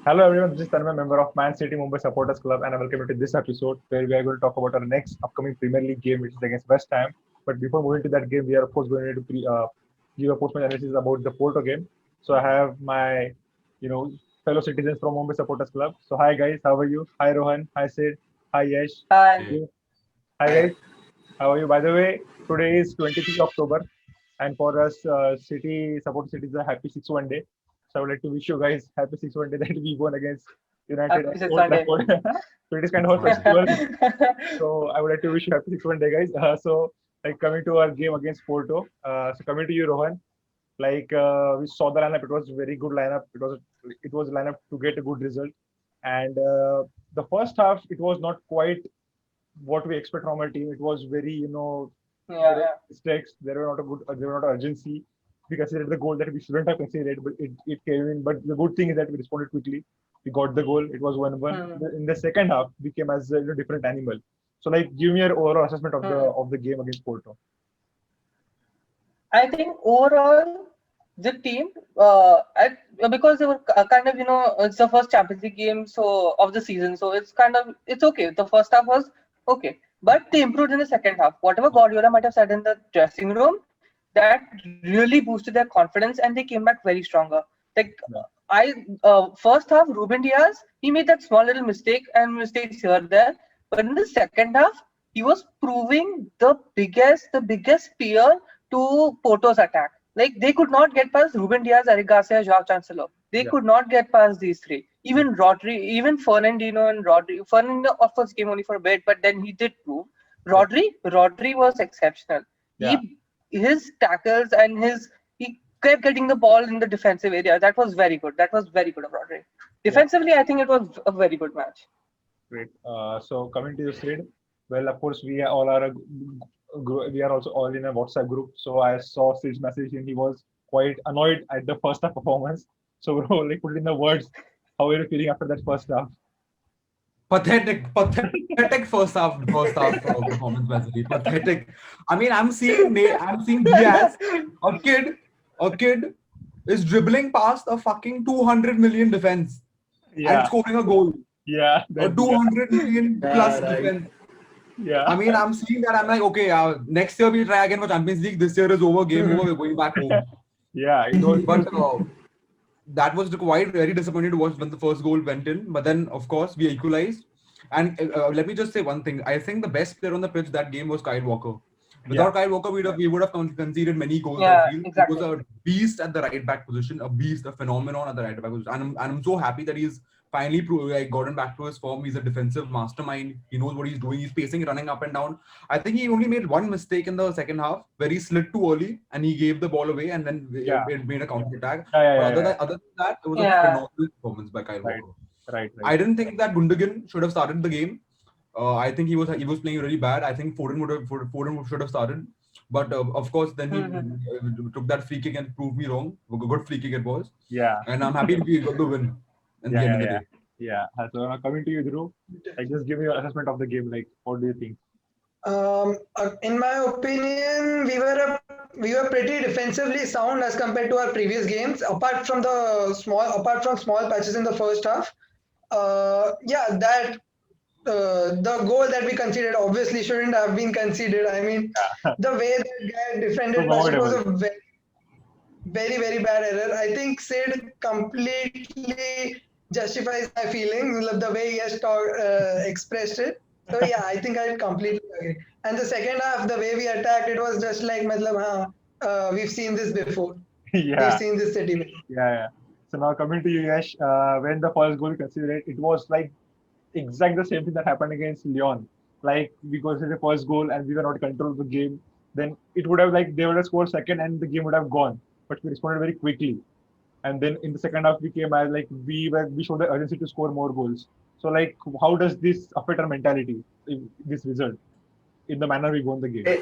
Hello everyone, this is Tanmay, member of Man City Mumbai Supporters Club, and I welcome you to this episode where we are going to talk about our next upcoming Premier League game, which is against West Ham. But before moving to that game, we are of course going to give a post-match analysis about the Porto game. So I have my, fellow citizens from Mumbai Supporters Club. So hi guys, how are you? Hi Rohan, hi Sid, hi Yash. Hi. Hi guys, how are you? By the way, today is 23 October, and for us, City support City is a happy 6-1 day. So I would like to wish you guys happy 6-1 day that we won against United Happy at six Old Sunday. Trafford. So it is kind of a 6-1. festival. So I would like to wish you happy 6-1 day, guys. Like coming to our game against Porto. So coming to you, Rohan. We saw the lineup. It was a very good lineup. It was a lineup to get a good result. And the first half, it was not quite what we expect from our team. It was very, there Yeah, were yeah. mistakes. There were not urgency. We considered the goal that we shouldn't have considered, but it came in. But the good thing is that we responded quickly. We got the goal. It was 1-1. Hmm. In the second half, we came as a different animal. So, like, give me your overall assessment of the Hmm. game against Porto. I think overall the team, because they were kind of it's the first Champions League game of the season, so it's okay. The first half was okay, but they improved in the second half. Whatever Guardiola might have said in the dressing room, that really boosted their confidence, and they came back very stronger. Like Yeah, first half, Ruben Diaz, he made that small little mistake and mistakes here and there, but in the second half, he was proving the biggest spear to Porto's attack. Like they could not get past Ruben Diaz, Eric Garcia, Joao Cancelo. They yeah, could not get past these three. Even Rodri, even Fernandinho and Rodri. Fernandinho of course came only for a bit, but then he did prove. yeah, Rodri was exceptional. yeah, His tackles and he kept getting the ball in the defensive area. That was very good. That was very good of Rodri. yeah. Defensively, I think it was a very good match. Great. So coming to you, Sid. Well, of course, we all are we are also all in a WhatsApp group. So I saw Sid's message and he was quite annoyed at the first half performance. So, bro, like put it in the words. How are you feeling after that first half? Pathetic first half performance basically. Pathetic. I mean, I'm seeing Diaz, a kid, a kid is dribbling past a fucking 200 million defense and Yeah, scoring a goal. yeah, A that, yeah, 200 million Yeah, plus right. defense. I yeah, mean, I'm seeing that. I'm like, okay, next year we try again for Champions League. This year is over. Game over. We're going back home. yeah. It was But that was quite very disappointed to watch when the first goal went in. But then, of course, we equalized. And let me just say one thing. I think the best player on the pitch that game was Kyle Walker. yeah, Without Kyle Walker, we would have conceded many goals. I Yeah, feel he was exactly. a beast at the right back position, a beast, a phenomenon at the right back position. And I'm so happy that he's finally gotten back to his form. He's a defensive mastermind. He knows what he's doing. He's pacing, running up and down. I think he only made one mistake in the second half where he slid too early and he gave the ball away and then it, yeah, it made a counter attack. yeah, yeah, But yeah, yeah. other than that, it was a Yeah. phenomenal performance by Kyle Right, Walker. right, right. I didn't think that Gundogan should have started the game. I think he was playing really bad. I think Foden should have started, but of course then he Mhm. took that free kick and proved me wrong. A good free kick it was, Yeah, and I'm happy we got the win in yeah, the end yeah, of the yeah, day. yeah. So now coming to you, Dhruv, like just give me your assessment of the game. Like, what do you think? In my opinion, we were pretty defensively sound as compared to our previous games. Apart from small patches in the first half, yeah, that the goal that we conceded obviously shouldn't have been conceded. I mean, Yeah, the way that guy it was defended Pash, it was avoidable. a very bad error. I think Sid completely justifies my feeling, the way he has expressed it. So yeah, I think I completely agree. And the second half, the way we attacked, it was just like, matlab, we've seen this before. We've Yeah, seen this city before. yeah, yeah. So now coming to you, Yash, when the first goal considered, it was like exact the same thing that happened against Lyon. Like we considered the first goal and we were not in control of the game, then it would have like they would have scored second and the game would have gone. But we responded very quickly. And then in the second half we came as like we showed the urgency to score more goals. So like how does this affect our mentality, this result, in the manner we won the game? Eh,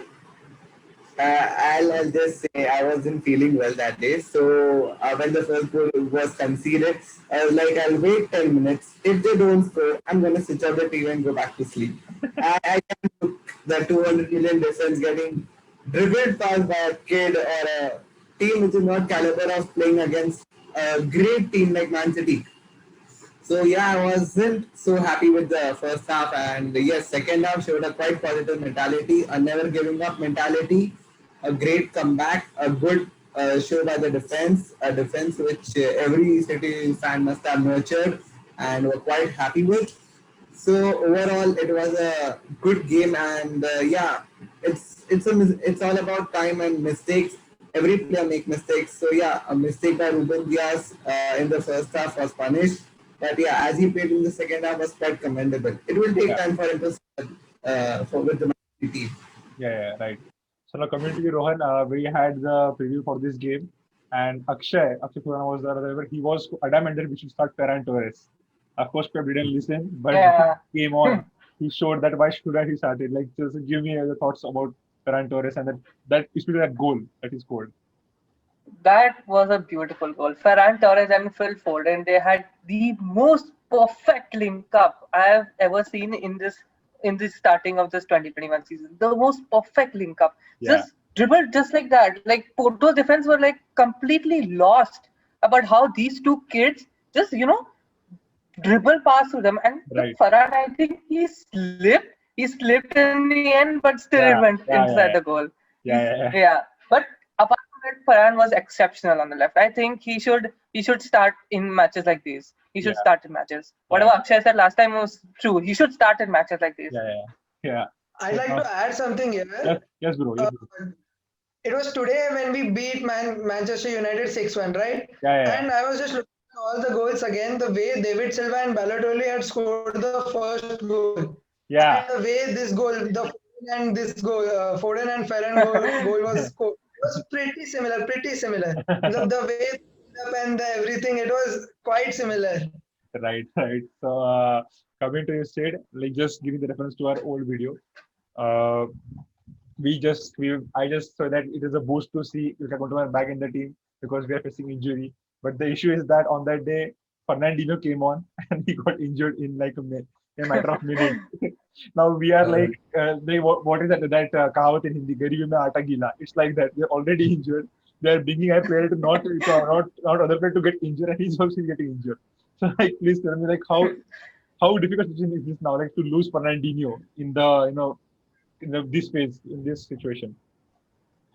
I'll just say I wasn't feeling well that day. So when the first goal was conceded, I was like, I'll wait 10 minutes. If they don't score, I'm going to switch off the TV and go back to sleep. I can look the 200 million defense getting dribbled past by a kid or a team which is not caliber of playing against a great team like Man City. So yeah, I wasn't so happy with the first half, and yes, second half showed a quite positive mentality, a never giving up mentality, a great comeback, a good show by the defense, a defense which every City fan must have nurtured and were quite happy with. So overall, it was a good game, and yeah, it's all about time and mistakes. Every player make mistakes. So yeah, a mistake by Ruben Diaz in the first half was punished, but yeah, as he played in the second half was quite commendable. It will take Yeah, time for him to for with the Man City team. right. So now coming to you, Rohan, we had the preview for this game, and Akshay Khurana was the other. He was adamant that we should start Ferran Torres. Of course, Pep didn't listen, but when Yeah. he came on, he showed that why should I he started. Like, just give me the thoughts about Ferran Torres and that especially that goal that he scored. That was a beautiful goal. Ferran Torres and Phil Foden, they had the most perfect link up I have ever seen in this starting of this 2021 season. The most perfect link up. Yeah, Just dribbled just like that. Like Porto's defense were like completely lost about how these two kids just dribble past to them. And with right. Farhan, I think he slipped in the end, but still it went Yeah, inside the yeah, yeah, goal. yeah, yeah, yeah. Yeah. But apart from that, Farhan was exceptional on the left. I think he should start in matches like these. He should Yeah, start in matches. yeah, Whatever Akshay said last time was true. He should start in matches like these. yeah, yeah, yeah. I'd So like now, to add something yes, here. yes, bro, yes, Uh, bro. it was today when we beat Manchester United 6-1, right? Yeah, yeah, yeah. And I was just looking at all the goals again, the way David Silva and Balotelli had scored the first goal. And the Yeah. way this goal, Foden and Ferran goal was scored, it was pretty similar, pretty similar. The way they ended up and the everything, it was quite similar. Right, right. So, coming to your state, like just giving the reference to our old video. Uh, I just saw that it is a boost to see if Gundogan back in the team because we are facing injury. But the issue is that on that day, Fernandinho came on and he got injured in like a matter of minutes. Now we are Uh, like, what is that kahavat in Hindi? Garib mein aata gila. It's like that. They're already injured. They're bringing a player to not other player to get injured, and he's also getting injured. So like, please tell me like how difficult situation is this now? Like to lose Fernandinho in the this phase in this situation.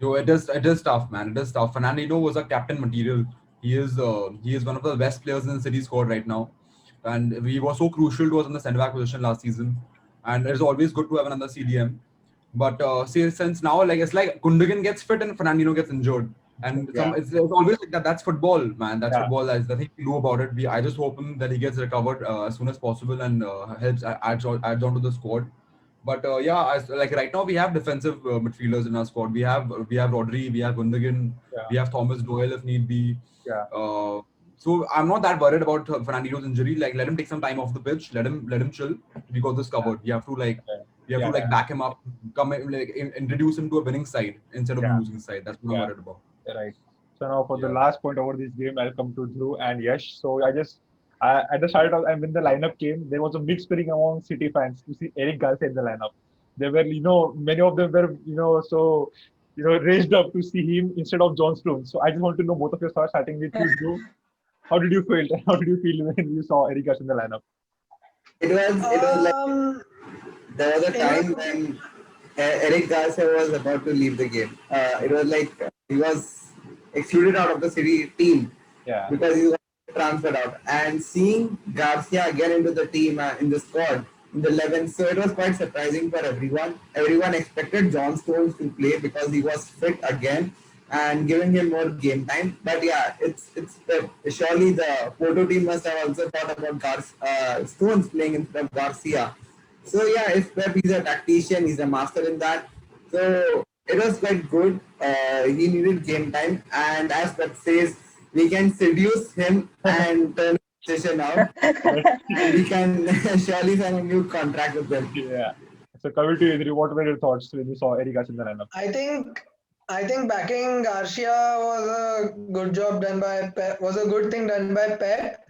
Yo, it is tough, man. It is tough. Fernandinho was a captain material. He is one of the best players in the City squad right now, and he was so crucial to us in the centre back position last season. And it's always good to have another CDM. But since now, like it's like Gundogan gets fit and Fernandinho gets injured, and Yeah, it's always like that. That's football, man. That's yeah, football. That's nothing we know about it. I just hope that he gets recovered as soon as possible and adds on to the squad. But yeah, like right now we have defensive midfielders in our squad. We have Rodri, we have Gundogan, yeah, we have Thomas Doyle if need be. yeah, Uh, so I'm not that worried about Fernandinho's injury. Like let him take some time off the pitch. Let him chill. We got this yeah, covered. We have to yeah, like back him up, introduce him to a winning side instead of a yeah, losing side. That's what I'm yeah, worried about. right. So now for the Yeah. last point over this game, I'll come to Dhruv and Yash. So at the start of and when the lineup came, there was a mixed feeling among City fans to see Eric Garcia in the lineup. They were, many of them were, so, raised up to see him instead of John Stones. So I just want to know both of your thoughts, starting with you, Dhruv. How did you feel? How did you feel when you saw Eric Garcia in the lineup? It was like Um, there was a in my time when Eric Garcia was about to leave the game. It was like he was excluded out of the City team Yeah, because he was transferred out. And seeing Garcia again into the team in the squad in the 11, so it was quite surprising for everyone. Everyone expected John Stones to play because he was fit again and giving him more game time. But yeah, it's surely the Porto team must have also thought about Stones playing instead of Garcia. So yeah, if Pep is a tactician, he's a master in that. So it was quite good. He needed game time, and as Pep says, we can seduce him and turn the session out, and we can surely sign a new contract with him. yeah. So coming to you, Dhruv, what were your thoughts when you saw Eric Garcia in the lineup? I think I think backing Garcia was a good job done by Pep, was a good thing done by Pep.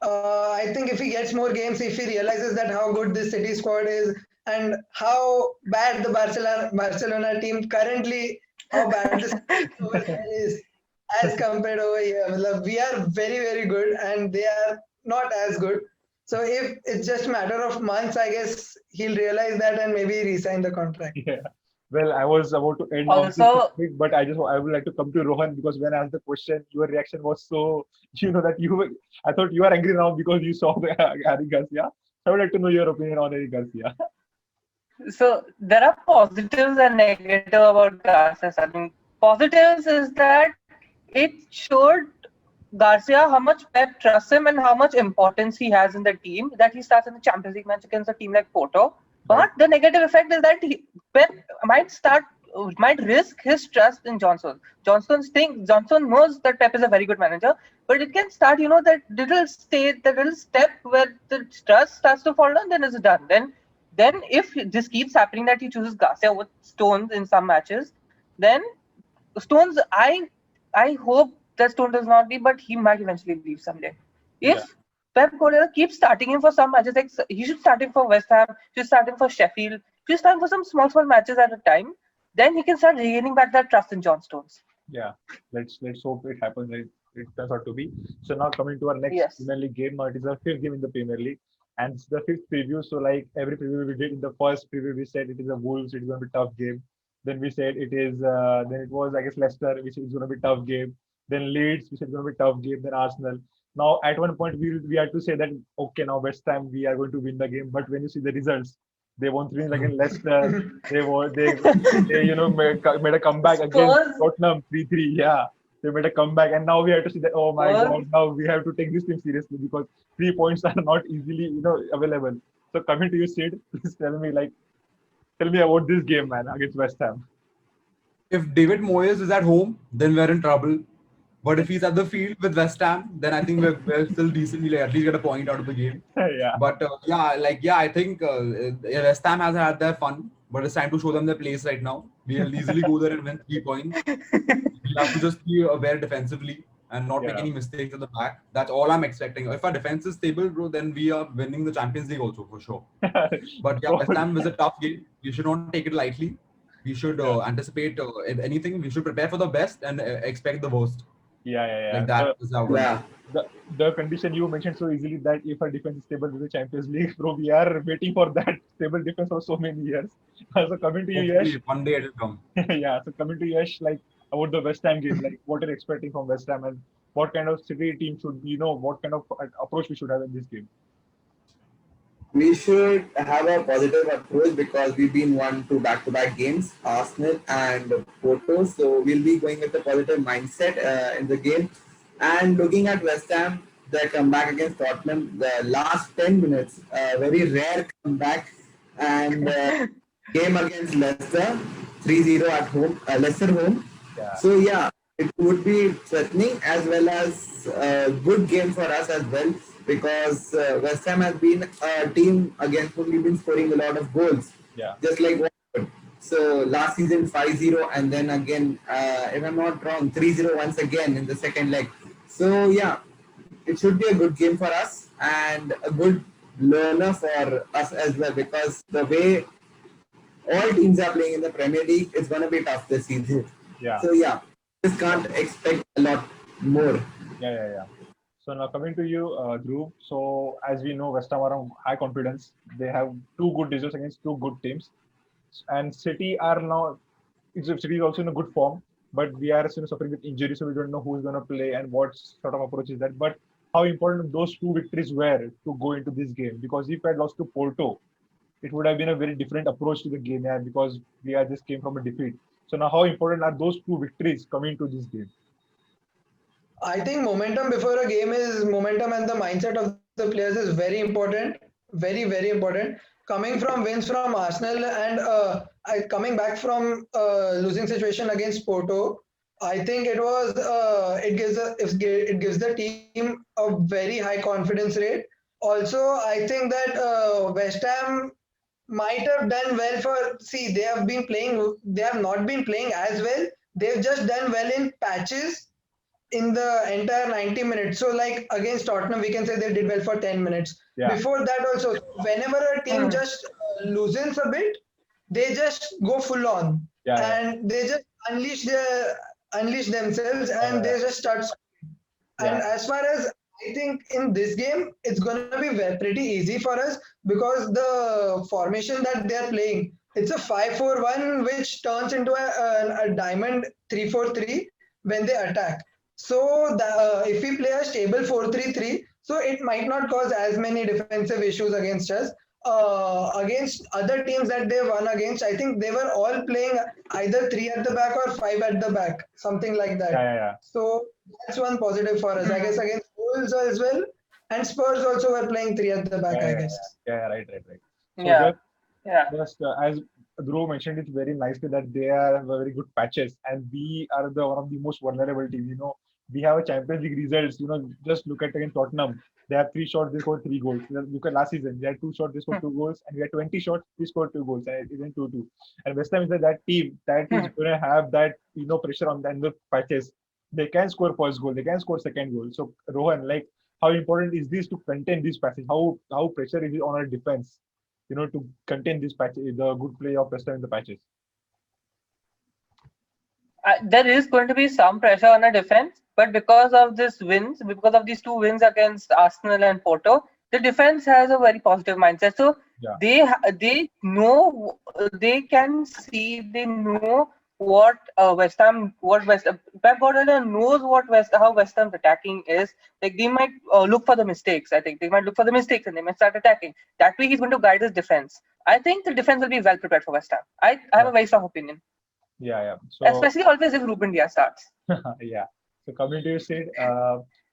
I think if he gets more games, if he realizes that how good this City squad is and how bad the Barcelona team currently, how bad this over there is as compared over here. Matlab, we are very good and they are not as good. So if it's just a matter of months, I guess he'll realize that and maybe resign the contract. Yeah. Well, I was about to end off this Also, topic, but I would like to come to Rohan because when I asked the question, your reaction was so, that I thought you are angry now because you saw the Eric Garcia. I would like to know your opinion on Eric Garcia. so there are positives and negative about Garcia's starting. Positives is that it showed Garcia how much Pep trusts him and how much importance he has in the team that he starts in the Champions League match against a team like Porto. Right. But the negative effect is that Pep might risk his trust in Johnson. Johnson knows that Pep is a very good manager, but it can start, that little step where the trust starts to fall down, then it's done. Then if this keeps happening that he chooses Garcia with Stones in some matches, then Stones, I hope that Stone does not leave, but he might eventually leave someday. Yeah. If Pep Guardiola keeps starting him for some matches, like he should start him for West Ham, he should start him for Sheffield, he should start him for some small matches at a time, then he can start regaining back that trust in John Stones. Yeah. Let's hope it happens. It turns out to be. So now coming to our next Yes. Premier League game. Now it is our fifth game in the Premier League, and it's the fifth preview. So like every preview we did in the first preview, we said it is a Wolves. It is going to be a tough game. Then we said it is. Then it was, I guess, Leicester. We said it's going to be a tough game. Then Leeds. We said it's going to be a tough game. Then Arsenal. Now at one point we had to say that okay, now West Ham we are going to win the game. But when you see the results, they won 3 against Leicester. Made a comeback against Spurs. Tottenham 3-3. Yeah, they made a comeback, and now we have to see that. Oh my Spurs. God! Now we have to take this team seriously because 3 points are not easily available. So coming to you, Sid, please tell me about this game, man, against West Ham. If David Moyes is at home, then we're in trouble. But if he's at the field with West Ham, then I think we're still decent. We'll at least get a point out of the game. Yeah. But I think West Ham has had their fun, but it's time to show them their place right now. We'll easily go there and win 3 points. We'll have to just be aware defensively and not make Yeah. any mistakes at the back. That's all I'm expecting. If our defense is stable, bro, then we are winning the Champions League also for sure. But yeah, West Ham is a tough game. We should not take it lightly. We should anticipate if anything. We should prepare for the best and expect the worst. Yeah. Like that is how. Yeah. The condition you mentioned so easily that if our defense is stable with the Champions League, bro, we are waiting for that stable defense for so many years. So coming to you, Yash. Hopefully, one day it will come. Yeah, so coming to Yash, like about the West Ham game, like what are you expecting from West Ham and what kind of City team should what kind of approach we should have in this game? We should have a positive approach because we've been won 2 back-to-back games, Arsenal and Porto. So we'll be going with a positive mindset in the game. And looking at West Ham, their comeback against Tottenham, the last 10 minutes, very rare comeback. And game against Leicester, 3-0 at home, Leicester home. Yeah. So yeah, it would be threatening as well as a good game for us as well because West Ham has been a team against whom we've been scoring a lot of goals. Yeah. Just like Watford. So last season 5-0 and then again, if I'm not wrong, 3-0 once again in the second leg. So yeah, it should be a good game for us and a good learner for us as well because the way all teams are playing in the Premier League, it's going to be tough this season. Yeah. So yeah, just can't expect a lot more. Yeah. So now coming to you, Dhruv. So as we know, West Ham are on high confidence. They have 2 good results against 2 good teams, and City are now. City is also in a good form, but we are suffering with injuries, so we don't know who's going to play and what sort of approach is that. But how important those 2 victories were to go into this game? Because if I had lost to Porto, it would have been a very different approach to the game, because we just came from a defeat. So now, how important are those 2 victories coming to this game? I think momentum before a game is momentum and the mindset of the players is very important, very, very important. Coming from wins from Arsenal and coming back from losing situation against Porto, I think it gives the team a very high confidence rate. Also, I think that West Ham might have done well they have not been playing as well. They've just done well in patches in the entire 90 minutes. So like against Tottenham, we can say they did well for 10 minutes. Yeah. Before that also, whenever a team just loosens a bit, they just go full on. And they just unleash themselves and they just start scoring. And as far as I think in this game it's gonna be pretty easy for us because the formation that they are playing, it's a 5-4-1 which turns into a diamond 3-4-3 when they attack. So if we play a stable 4-3-3, so it might not cause as many defensive issues against us. Against other teams that they won against, I think they were all playing either three at the back or five at the back, something like that. Yeah. So that's one positive for us. I guess against Wolves as well. And Spurs also were playing three at the back, I guess. Right. So Yeah, yeah. just as Dhruv mentioned it very nicely that they are very good patches, and we are the one of the most vulnerable teams. We have a Champions League results. Just look at against Tottenham. They have 3 shots, they scored 3 goals. Look at last season, they had 2 shots, they scored 2 goals, and we had 20 shots, we scored 2 goals, and it isn't 2-2. And West Ham is that team that is going to have that pressure on them the patches. They can score first goal, they can score second goal. So Rohan, like, how important is this to contain this passage? How pressure is it on our defense? To contain this patch, the good play of West Ham in the patches. There is going to be some pressure on a defense, but because of because of these 2 wins against Arsenal and Porto, the defense has a very positive mindset. So Yeah. they know, they know what Pep Guardiola knows how West Ham's attacking is. Like, they might look for the mistakes. I think they might look for the mistakes and they might start attacking. That way, he's going to guide his defense. I think the defense will be well prepared for West Ham. I have a very strong opinion. Yeah. So Especially always if Ruben Diaz starts. yeah. So coming to your state,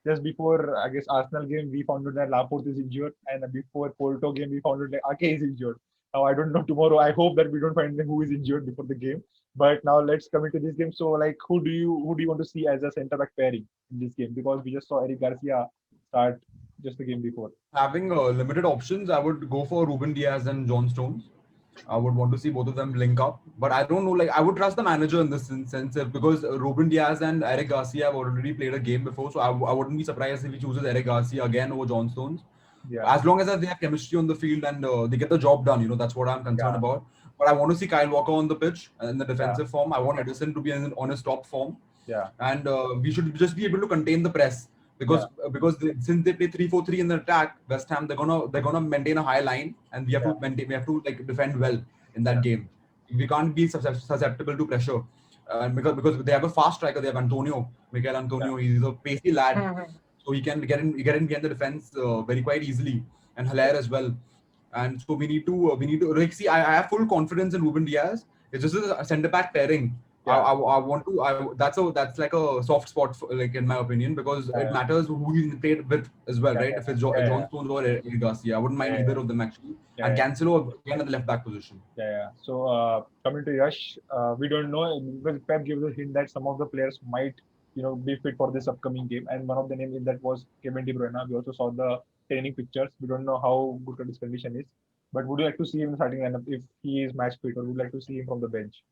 just before I guess Arsenal game, we found out that Laporte is injured, and before Porto game, we found out that Ake is injured. Now I don't know tomorrow. I hope that we don't find who is injured before the game. But now let's come into this game. So like, who do you want to see as a centre back pairing in this game? Because we just saw Eric Garcia start just the game before. Having limited options, I would go for Ruben Diaz and John Stones. I would want to see both of them link up, but I don't know. Like, I would trust the manager in this sense because Ruben Diaz and Eric Garcia have already played a game before, so I wouldn't be surprised if he chooses Eric Garcia again over John Stones. Yeah. As long as they have chemistry on the field and they get the job done, that's what I'm concerned about. But I want to see Kyle Walker on the pitch in the defensive form. I want Edison to be on his top form. Yeah. And we should just be able to contain the press because since they play 3-4-3 in the attack, West Ham they're gonna maintain a high line and we have to like defend well in that game. We can't be susceptible to pressure. Because they have a fast striker, they have Mikel Antonio. He's a pacey lad, so he can get in behind the defense very quite easily, and Haller as well. And so we need to like see. I have full confidence in Ruben Diaz. It's just a centre back pairing. Yeah. I want to. That's like a soft spot, like in my opinion, because it matters who he's played with as well, right? If it's John Stones or Eric Garcia, I wouldn't mind either of them actually. And Cancelo again at the left back position. Yeah. So coming to Yash, we don't know because Pep gave us a hint that some of the players might be fit for this upcoming game, and one of the names in that was Kevin De Bruyne. We also saw the training pictures. We don't know how good his condition is, but would you like to see him in the starting lineup if he is match fit, or would you like to see him from the bench?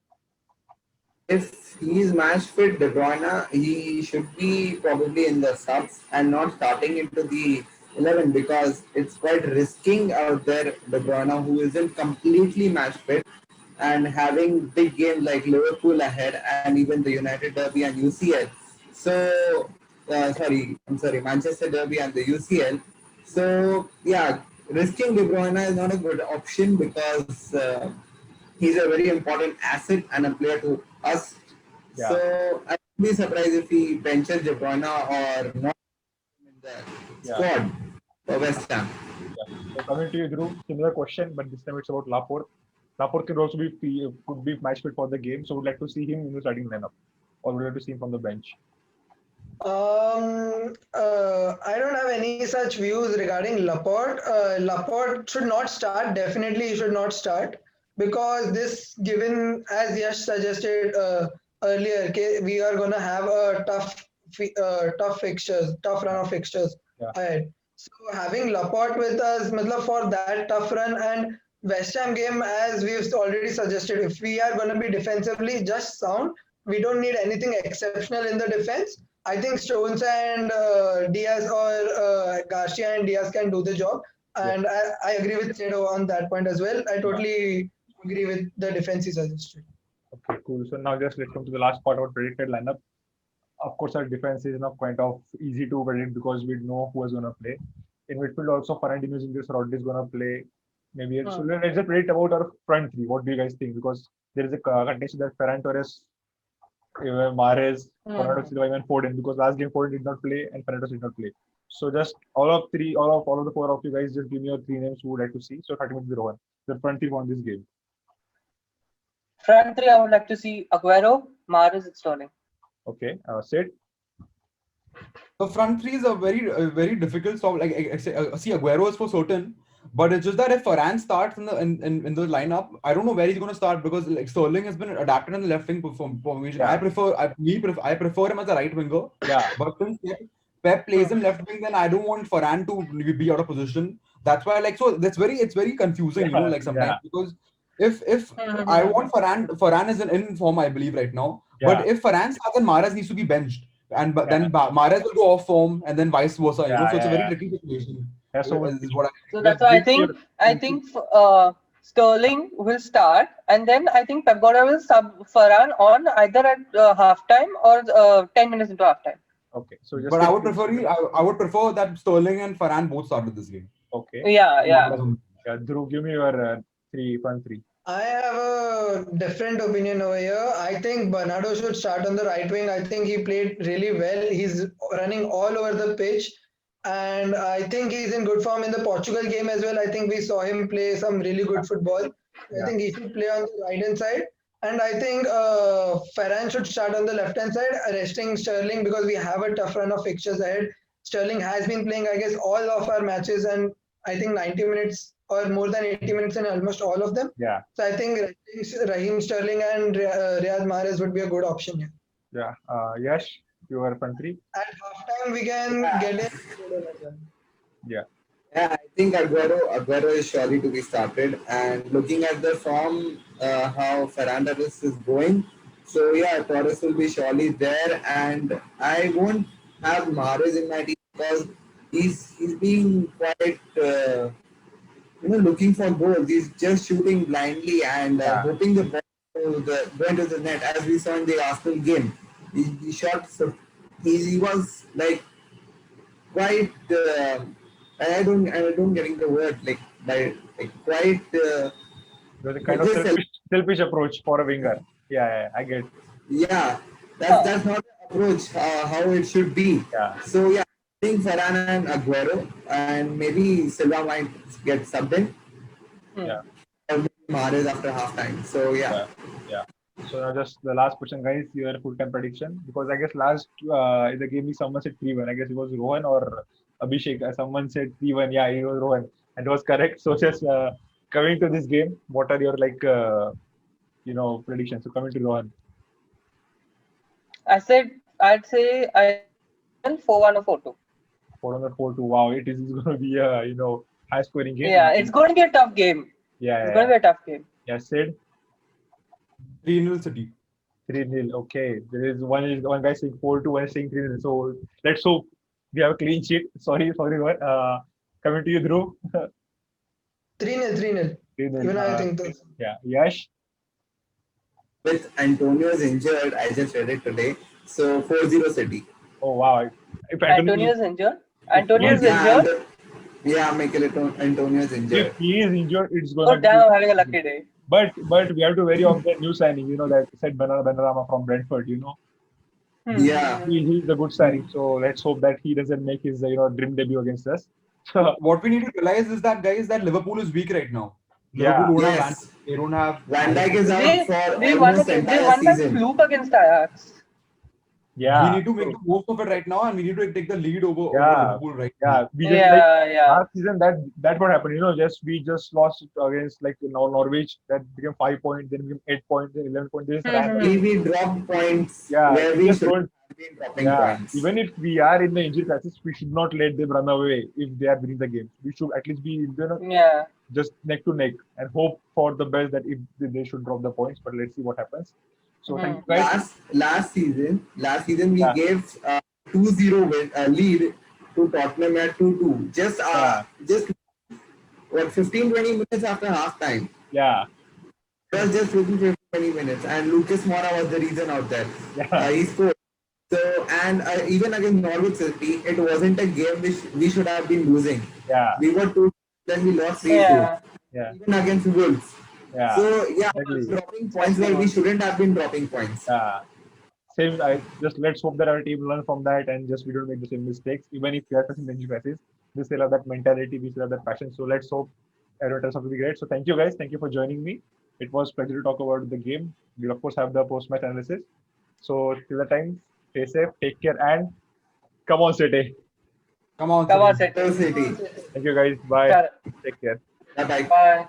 If he's match fit, De Bruyne, he should be probably in the subs and not starting into the 11 because it's quite risking out there. De Bruyne, who isn't completely match fit, and having big games like Liverpool ahead and even the United Derby and UCL. So, Manchester Derby and the UCL. So, yeah, risking De Bruyne is not a good option because he's a very important asset and a player to us. Yeah. So, I would be surprised if he benches De Bruyne or not in the squad for West Ham. Yeah. So coming to you, Dhruv, similar question, but this time it's about Laporte. Laporte could also could be match fit for the game, so would like to see him in the starting lineup, or would you like to see him from the bench? I don't have any such views regarding Laporte. Laporte should not start. Definitely, he should not start because this, given as Yash suggested earlier, we are gonna have a tough run of fixtures ahead. So having Laporte with us, for that tough run and West Ham game, as we've already suggested, if we are gonna be defensively just sound, we don't need anything exceptional in the defense. I think Stones and Diaz or Garcia and Diaz can do the job. And I agree with Sedo on that point as well. I totally agree with the defense he suggested. Okay, cool. So now just let's come to the last part of predicted lineup. Of course, our defense is not kind of easy to predict because we know who is going to play. In midfield, also, Ferran using this Rodri is going to play. Maybe so. Let's just predict about our front three. What do you guys think? Because there is a contention that Ferran Torres, Mahrez, Bernardo Silva, even Foden. Because last game Foden did not play and Ferran Torres did not play. So just all of the four of you guys, just give me your three names who would like to see. So 30 minutes Rohan. The front three won this game. Front three, I would like to see Aguero, Mahrez, and Sterling. Okay, Sid. The front three is a very difficult solve. Like see, Aguero is for certain, but it's just that if Varane starts in the lineup, I don't know where he's going to start because like Sterling has been adapted in the left wing formation. Yeah. I prefer him as a right winger. Yeah. But since Pep plays him left wing, then I don't want Varane to be out of position. That's why it's very confusing, sometimes because if I want Varane is in form, I believe right now. Yeah. But if Varane starts, then Mahrez needs to be benched. Then Mahrez will go off form, and then vice versa. So it's a very tricky situation. So that's why I think Sterling will start, and then I think Pep Guardiola will sub Varane on either at halftime or 10 minutes into halftime. Okay, so but I would prefer that Sterling and Varane both started this game. Okay. Yeah. Dhruv, give me your front three. I have a different opinion over here. I think Bernardo should start on the right wing. I think he played really well. He's running all over the pitch. And I think he's in good form in the Portugal game as well. I think we saw him play some really good football. I think he should play on the right-hand side. And I think Ferran should start on the left-hand side, resting Sterling because we have a tough run of fixtures ahead. Sterling has been playing, I guess, all of our matches and I think 90 minutes or more than 80 minutes in almost all of them. Yeah. So I think Raheem Sterling and Riyad Mahrez would be a good option here. Yeah. Yash, your front three? At halftime, we can get in. Yeah. Yeah, I think Aguero is surely to be started. And looking at the form, how Ferran Torres is going, so yeah, Torres will be surely there. And I won't have Mahrez in my team because he's being quite looking for goals. He's just shooting blindly and hoping the ball go into the net. As we saw in the Arsenal game, he shot. He was like quite. I don't getting the word quite. There's a kind of selfish approach for a winger. Yeah, I get. Yeah, that's not the approach how it should be. Yeah. So yeah. I think Ferran and Aguero and maybe Silva might get subbed in. Yeah. Or maybe Mahrez after halftime. So yeah. So now just the last question, guys. Your full-time prediction because I guess last in the game someone said 3-1. I guess it was Rohan or Abhishek. Someone said 3-1. Yeah, it was Rohan, and it was correct. So just coming to this game, what are your predictions? So coming to Rohan. I'd say 4-1 or 4-2. 4-1 or 4-2. Wow, it is going to be a high scoring game. Yeah, it's going to be a tough game. Yeah, it's going to be a tough game. Yeah, Sid. 3-0 City. 3-0. Okay, there is one guy saying 4-2, one is saying 3-0. So let's hope we have a clean sheet. Sorry, Rohan. Coming to you, Dhruv. 3-0. Even I think so. Yeah, Yash. With Antonio's injured, I just read it today. So 4-0 City. Oh wow! If Antonio's injured. Injured. Yeah, Mikel Antonio's injured. If he is injured, it's going to. Oh damn! I'm having a lucky day. But we have to worry of the new signing. That said Benrahma from Brentford. Yeah. He's a good signing. So let's hope that he doesn't make his dream debut against us. What we need to realize is that Liverpool is weak right now. Yeah. They don't have. Van Dijk is out for they almost won entire season. They won by fluke against Ajax. Yeah. We need to make the most of it right now, and we need to take the lead over Liverpool right now. Last season that what happened. We just lost against Norwich. That became 5 points, then became 8 points, then 11 points. We dropped points. Yeah. Where we should have been dropping points. Even if we are in the injury crisis, we should not let them run away if they are winning the game. We should at least be just neck to neck and hope for the best that if they should drop the points. But let's see what happens. So thank you guys. Last season we gave 2-0 win lead to Tottenham at 2-2. Just 15-20 minutes after halftime. Yeah. It was just 15-20 minutes, and Lucas Moura was the reason out there. Yeah. He scored. So, and even against Norwich City, it wasn't a game which we should have been losing. Yeah, We were 2, then we lost 3-2. Yeah, yeah, Even against Wolves. yeah. So, yeah, Exactly. dropping points especially where we one. shouldn't have been dropping points. Yeah. Same. I just let's hope that our team learn from that and just we don't make the same mistakes. Even if we are facing many crises, we still have that mentality, we still have that passion. So let's hope everyone turns out to be great. So thank you guys. Thank you for joining me. It was a pleasure to talk about the game. We'll of course have the post-match analysis. So till the time, stay safe, take care, and come on, City. Come on, Come on, City. City. So, City. Thank you guys. Bye. Chalo. Take care. Bye bye. Bye.